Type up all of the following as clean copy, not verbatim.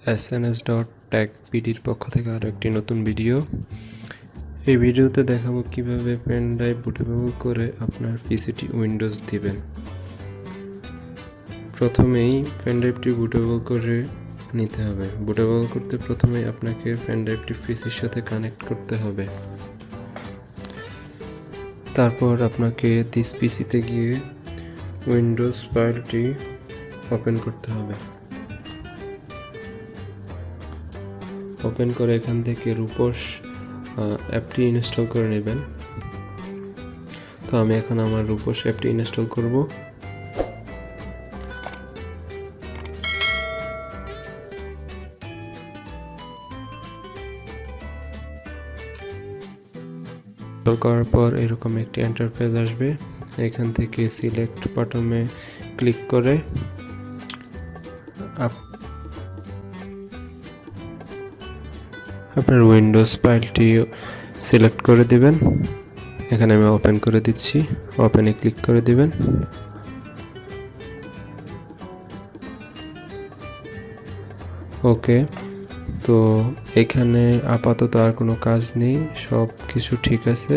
SNS.TechBDর পক্ষ থেকে আরও একটি নতুন ভিডিও। এই ভিডিওতে দেখাবো কিভাবে পেন ড্রাইভ বুটেবল করে আপনার পিসিটি উইন্ডোজ দিবেন। প্রথমেই পেন ড্রাইভটি বুটেবল করে নিতে হবে। বুটেবল করতে প্রথমেই আপনাকে পেন ড্রাইভটি পিসির সাথে কানেক্ট করতে হবে। তারপর আপনাকে দিস পিসিতে গিয়ে উইন্ডোজ ফাইলটি ওপেন করতে হবে। ওপেন করে এখান থেকে রূপস অ্যাপটি ইনস্টল করে নেবেন। তো আমি এখন আমার রূপস অ্যাপটি ইনস্টল করব। ইনস্টল করার পর এরকম একটি ইন্টারফেস আসবে। এখান থেকে সিলেক্ট বাটনে ক্লিক করে আপনার উইন্ডোজ ফাইলটি সিলেক্ট করে দিবেন। এখানে আমি ওপেন করে দিচ্ছি, ওপেনে ক্লিক করে দিবেন। ওকে, তো এখানে আপাতত আর কোনো কাজ নেই, সব কিছু ঠিক আছে।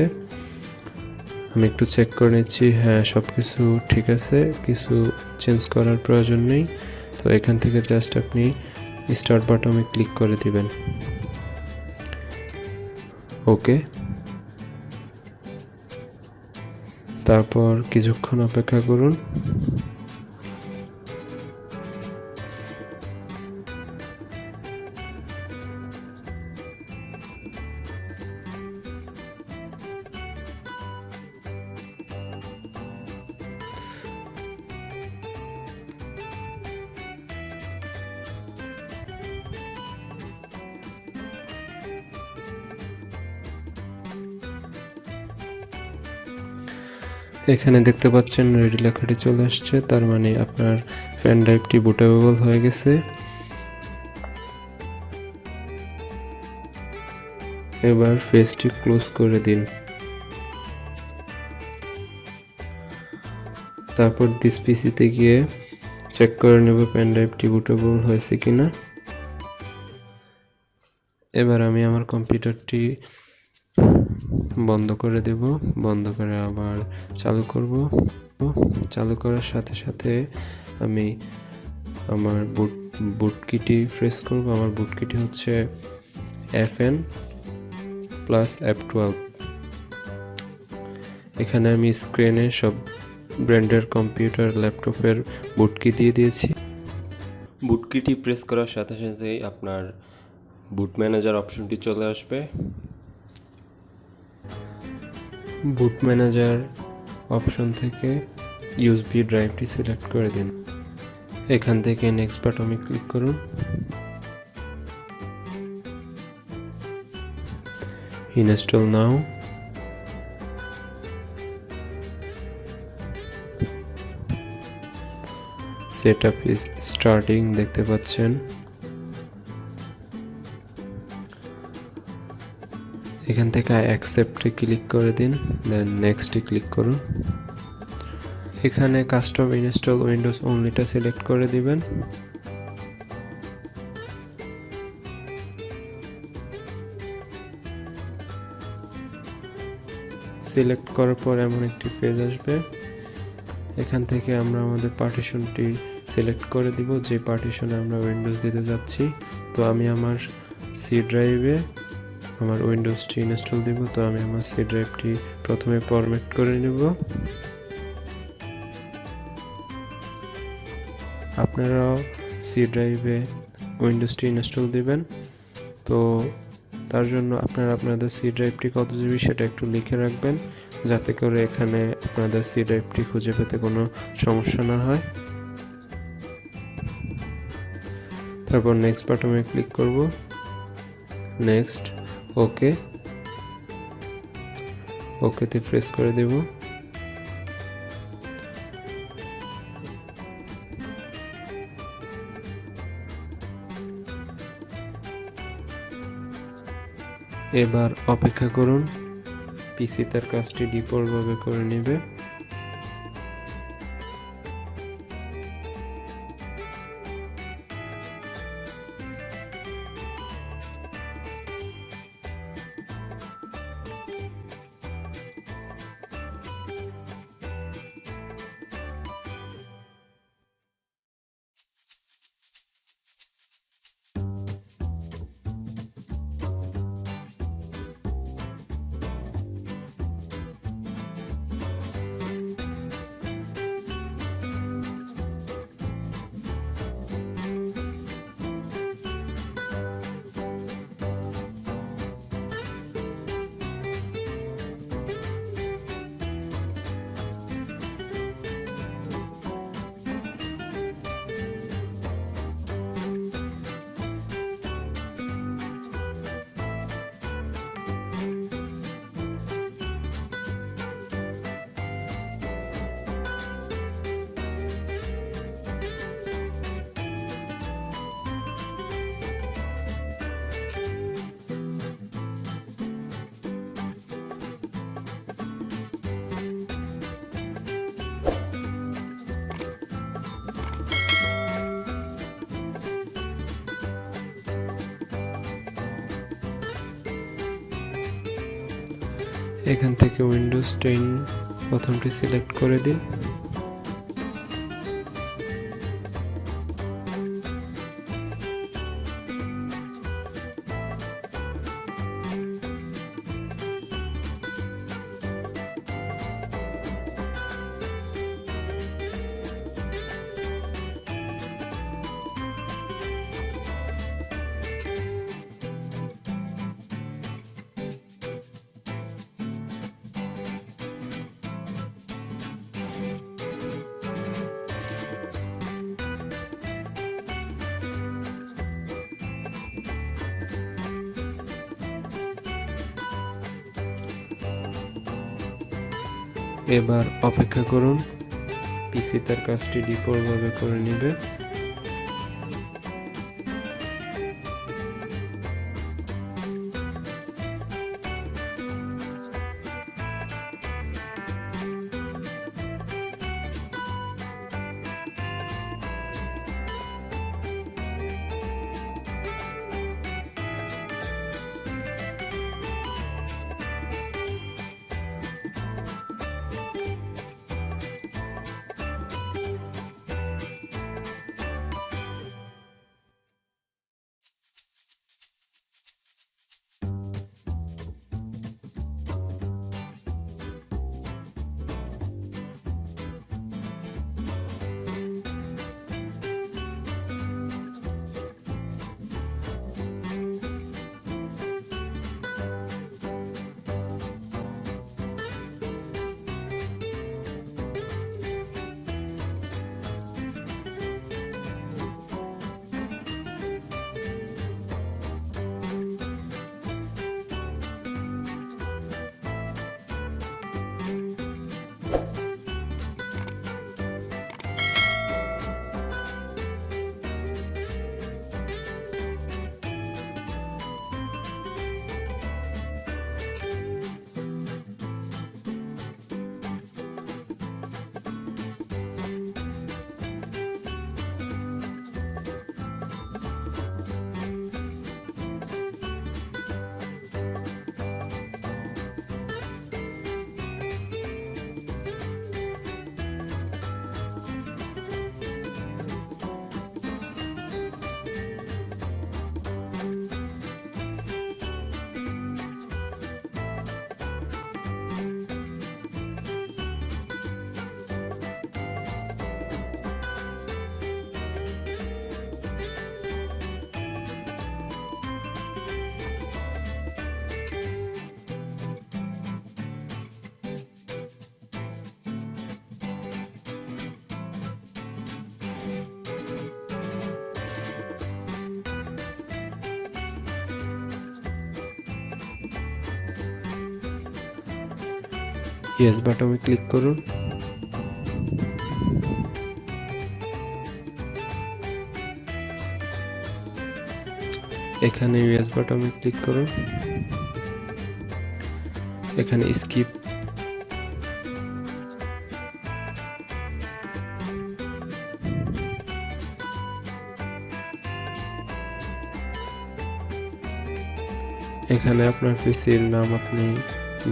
আমি একটু চেক করে নিচ্ছি, হ্যাঁ সব কিছু ঠিক আছে, কিছু চেঞ্জ করার প্রয়োজন নেই। তো এখান থেকে জাস্ট আপনি স্টার্ট বাটনে ক্লিক করে দিবেন। ওকে, তারপর কিছুক্ষণ অপেক্ষা করুন। এখানে দেখতে পাচ্ছেন রেডি লেখাটি চলে আসছে, তার মানে আপনার পেন ড্রাইভটি বুটেবল হয়ে গেছে। এবার পেজটি ক্লোজ করে দিন। তারপর দিস পিসিতে গিয়ে চেক করে নেব পেন ড্রাইভটি বুটেবল হয়েছে কিনা। এবার আমি আমার কম্পিউটারটি বন্ধ করে দেব, বন্ধ করে আবার চালু করব। চালু করার সাথে সাথে আমি আমার বুট কিটি প্রেস করব। আমার বুট কিটি হচ্ছে FN+F12। এখানে আমি স্ক্রিনে সব ব্র্যান্ডের কম্পিউটার ল্যাপটপের বুট কি দিয়ে দিয়েছি। বুট কিটি প্রেস করার সাথে সাথেই আপনার বুট ম্যানেজার অপশনটি চলে আসবে। বুট ম্যানেজার অপশন থেকে ইউএসবি ড্রাইভটি সিলেক্ট করে দিন। এখান থেকে নেক্সট বাটনে ক্লিক করুন। Install now. Setup is starting দেখতে পাচ্ছেন। এখান থেকে অ্যাকসেপ্টে ক্লিক করে দিন, দেন নেক্সটে ক্লিক করুন। এখানে কাস্টম ইনস্টল উইন্ডোজ অনলিটা সিলেক্ট করে দিবেন। সিলেক্ট করার পর এমন একটি পেজ আসবে। এখান থেকে আমরা আমাদের পার্টিশনটি সিলেক্ট করে দিব, যে পার্টিশনে আমরা উইন্ডোজ দিতে যাচ্ছি। তো আমি আমার সি ড্রাইভে আমার উইন্ডোজটি ইনস্টল দিব। তো আমি আমার সি ড্রাইভটি প্রথমে ফরম্যাট করে নেব। আপনারাও সি ড্রাইভে উইন্ডোজটি ইনস্টল দিবেন। তো তার জন্য আপনারা আপনাদের সি ড্রাইভটি কত জিবি সেটা একটু লিখে রাখবেন, যাতে করে এখানে আপনাদের সি ড্রাইভটি খুঁজে পেতে কোনো সমস্যা না হয়। তারপর নেক্সট বাটনে ক্লিক করব, নেক্সট, ওকে, ওকেতে প্রেস করে দেব। এবার অপেক্ষা করুন, পিসি তার কাজটি ডিফল্টভাবে করে নেবে। এখান থেকে উইন্ডোজ 10 প্রথমটি সিলেক্ট করে দিন। এবার অপেক্ষা করুন, পিসি তার কাজটি ডিফল্টভাবে করে নেবে। ইয়েস বাটনে ক্লিক করুন। এখানে ইয়েস বাটনে ক্লিক করুন। এখানে স্কিপ এখানে আপনার পিসির নাম, আপনি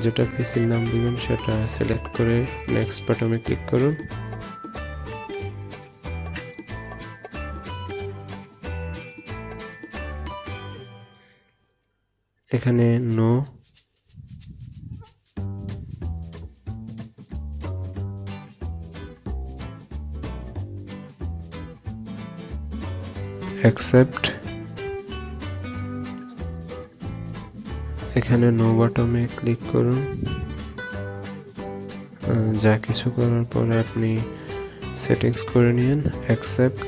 যেটা পিসির নাম দিবেন সেটা সিলেক্ট করে নেক্সট বাটনে ক্লিক করুন। এখানে নো, অ্যাকসেপ্ট, এখানে নো বাটনে ক্লিক করুন। যা কিছু করার পরে আপনি সেটিংস করে নিন। অ্যাকসেপ্ট,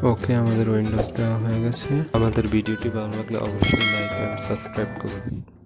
ওকে, আমাদের উইন্ডোজ দেওয়া হয়ে গেছে। আমাদের ভিডিওটি ভালো লাগলে অবশ্যই লাইক এন্ড সাবস্ক্রাইব করুন।